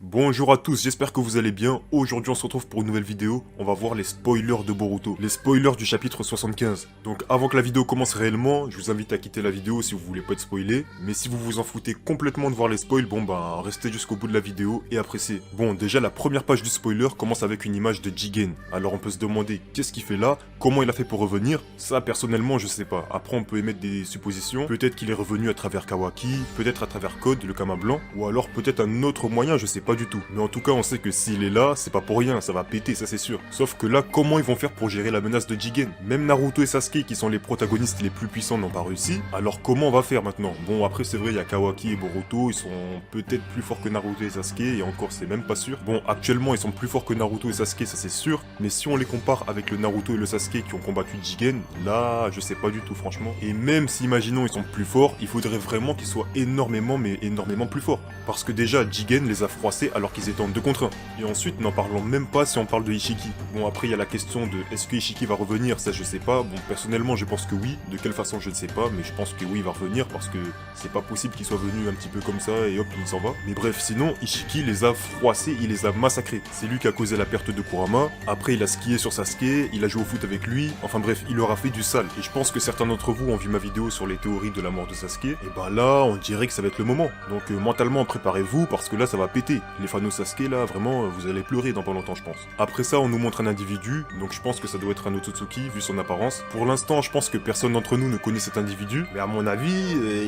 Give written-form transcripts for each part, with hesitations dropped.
Bonjour à tous, j'espère que vous allez bien. Aujourd'hui on se retrouve pour une nouvelle vidéo. On va voir les spoilers de Boruto. Les spoilers du chapitre 75. Donc avant que la vidéo commence réellement, je vous invite à quitter la vidéo si vous voulez pas être spoilé. Mais si vous vous en foutez complètement de voir les spoils, bon bah restez jusqu'au bout de la vidéo et appréciez. Bon déjà la première page du spoiler commence avec une image de Jigen. Alors on peut se demander qu'est-ce qu'il fait là, comment il a fait pour revenir. Ça personnellement je sais pas. Après on peut émettre des suppositions. Peut-être qu'il est revenu à travers Kawaki, peut-être à travers Code, le Kama blanc. Ou alors peut-être un autre moyen, je sais pas du tout. Mais en tout cas, on sait que s'il est là, c'est pas pour rien, ça va péter, ça c'est sûr. Sauf que là, comment ils vont faire pour gérer la menace de Jigen? Même Naruto et Sasuke, qui sont les protagonistes les plus puissants, n'ont pas réussi. Alors comment on va faire maintenant? Bon, après c'est vrai, il y a Kawaki et Boruto, ils sont peut-être plus forts que Naruto et Sasuke, et encore c'est même pas sûr. Bon, actuellement ils sont plus forts que Naruto et Sasuke, ça c'est sûr. Mais si on les compare avec le Naruto et le Sasuke qui ont combattu Jigen, là, je sais pas du tout franchement. Et même si imaginons ils sont plus forts, il faudrait vraiment qu'ils soient énormément, mais énormément plus forts. Parce que déjà, Jigen les a froissés alors qu'ils étaient en 2 contre 1. Et ensuite, n'en parlons même pas si on parle de Ishiki. Bon, après, il y a la question de est-ce que Ishiki va revenir, ça je sais pas. Bon, personnellement, je pense que oui. De quelle façon, je ne sais pas, mais je pense que oui, il va revenir parce que c'est pas possible qu'il soit venu un petit peu comme ça et hop, il s'en va. Mais bref, sinon, Ishiki les a froissés, il les a massacrés. C'est lui qui a causé la perte de Kurama. Après, il a skié sur Sasuke, il a joué au foot avec lui. Enfin bref, il leur a fait du sale. Et je pense que certains d'entre vous ont vu ma vidéo sur les théories de la mort de Sasuke. Et bah là, on dirait que ça va être le moment. Donc mentalement, préparez-vous parce que là, ça va péter. Les fans de Sasuke, là, vraiment, vous allez pleurer dans pas longtemps, je pense. Après ça, on nous montre un individu, donc je pense que ça doit être un Otsutsuki, vu son apparence. Pour l'instant, je pense que personne d'entre nous ne connaît cet individu, mais à mon avis,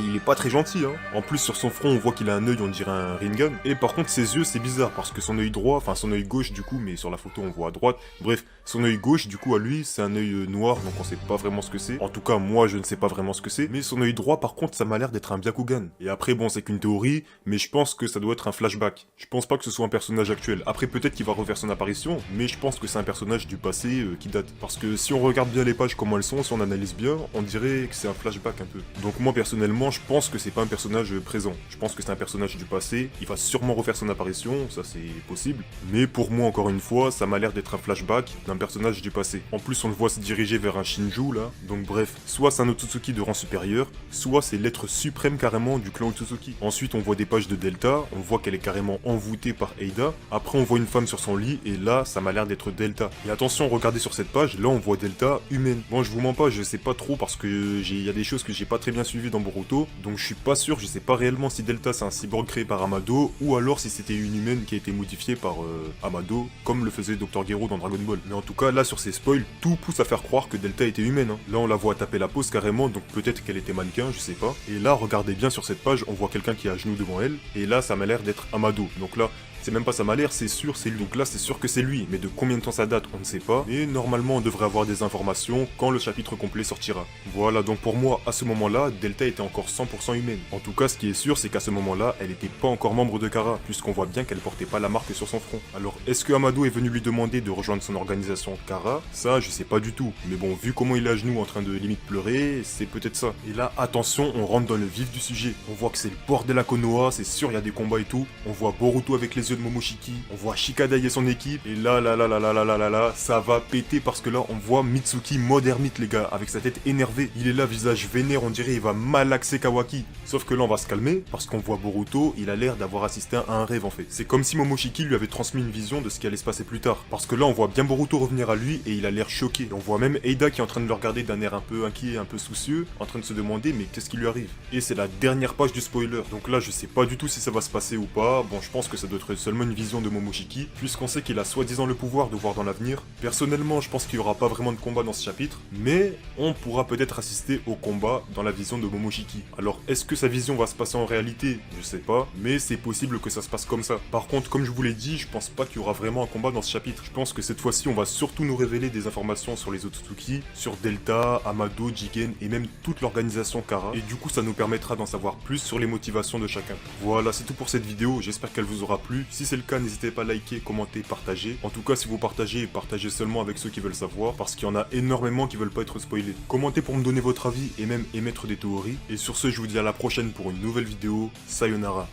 il est pas très gentil, hein. En plus, sur son front, on voit qu'il a un œil, on dirait un Rinnegan. Et par contre, ses yeux, c'est bizarre, parce que son œil droit, enfin son œil gauche, du coup, mais sur la photo, on voit à droite. Bref, son œil gauche, du coup, à lui, c'est un œil noir, donc on sait pas vraiment ce que c'est. En tout cas, moi, je ne sais pas vraiment ce que c'est. Mais son œil droit, par contre, ça m'a l'air d'être un Byakugan. Et après, bon, c'est qu'une théorie, mais je pense que ça doit être un flashback. Je pense pas que ce soit un personnage actuel. Après, peut-être qu'il va refaire son apparition, mais je pense que c'est un personnage du passé qui date. Parce que si on regarde bien les pages comment elles sont, si on analyse bien, on dirait que c'est un flashback un peu. Donc moi personnellement, je pense que c'est pas un personnage présent. Je pense que c'est un personnage du passé, il va sûrement refaire son apparition, ça c'est possible. Mais pour moi, encore une fois, ça m'a l'air d'être un flashback d'un personnage du passé. En plus, on le voit se diriger vers un Shinju là. Donc bref, soit c'est un Otsutsuki de rang supérieur, soit c'est l'être suprême carrément du clan Otsutsuki. Ensuite, on voit des pages de Delta, on voit qu'elle est carrément envoûtée par Eida. Après, on voit une femme sur son lit, et là, ça m'a l'air d'être Delta. Et attention, regardez sur cette page, là on voit Delta humaine. Bon, je vous mens pas, je sais pas trop parce que il y a des choses que j'ai pas très bien suivies dans Boruto, donc je suis pas sûr, je sais pas réellement si Delta c'est un cyborg créé par Amado, ou alors si c'était une humaine qui a été modifiée par Amado, comme le faisait Dr. Gero dans Dragon Ball. Mais en tout cas, là sur ces spoils, tout pousse à faire croire que Delta était humaine, hein. Là on la voit taper la pose carrément, donc peut-être qu'elle était mannequin, je sais pas. Et là, regardez bien sur cette page, on voit quelqu'un qui est à genoux devant elle, et là ça m'a l'air d'être Amado. Donc là, c'est même pas ça m'a l'air, c'est sûr, c'est lui. Donc là, c'est sûr que c'est lui. Mais de combien de temps ça date, on ne sait pas. Et normalement, on devrait avoir des informations quand le chapitre complet sortira. Voilà, donc pour moi, à ce moment-là, Delta était encore 100% humaine. En tout cas, ce qui est sûr, c'est qu'à ce moment-là, elle était pas encore membre de Kara, puisqu'on voit bien qu'elle portait pas la marque sur son front. Alors, est-ce que Amado est venu lui demander de rejoindre son organisation Kara? Ça, je sais pas du tout. Mais bon, vu comment il est à genoux en train de limite pleurer, c'est peut-être ça. Et là, attention, on rentre dans le vif du sujet. On voit que c'est le bordel à Konoha, c'est sûr, il y a des combats et tout. On voit Boruto avec les yeux de Momoshiki, on voit Shikadai et son équipe, et là, ça va péter parce que là, on voit Mitsuki mode ermite, les gars, avec sa tête énervée. Il est là, visage vénère, on dirait il va malaxer Kawaki. Sauf que là, on va se calmer, parce qu'on voit Boruto, il a l'air d'avoir assisté à un rêve en fait. C'est comme si Momoshiki lui avait transmis une vision de ce qui allait se passer plus tard. Parce que là, on voit bien Boruto revenir à lui, et il a l'air choqué. Et on voit même Eida qui est en train de le regarder d'un air un peu inquiet, un peu soucieux, en train de se demander, mais qu'est-ce qui lui arrive? Et c'est la dernière page du spoiler. Donc là, je sais pas du tout si ça va se passer ou pas. Bon, je pense que ça doit être seulement une vision de Momoshiki, puisqu'on sait qu'il a soi-disant le pouvoir de voir dans l'avenir. Personnellement, je pense qu'il n'y aura pas vraiment de combat dans ce chapitre, mais on pourra peut-être assister au combat dans la vision de Momoshiki. Alors, est-ce que sa vision va se passer en réalité? Je sais pas, mais c'est possible que ça se passe comme ça. Par contre, comme je vous l'ai dit, je pense pas qu'il y aura vraiment un combat dans ce chapitre. Je pense que cette fois-ci, on va surtout nous révéler des informations sur les Otsutsuki, sur Delta, Amado, Jigen et même toute l'organisation Kara. Et du coup, ça nous permettra d'en savoir plus sur les motivations de chacun. Voilà, c'est tout pour cette vidéo. J'espère qu'elle vous aura plu. Si c'est le cas, n'hésitez pas à liker, commenter, partager. En tout cas, si vous partagez, partagez seulement avec ceux qui veulent savoir, parce qu'il y en a énormément qui veulent pas être spoilés. Commentez pour me donner votre avis et même émettre des théories. Et sur ce, je vous dis à la prochaine pour une nouvelle vidéo. Sayonara.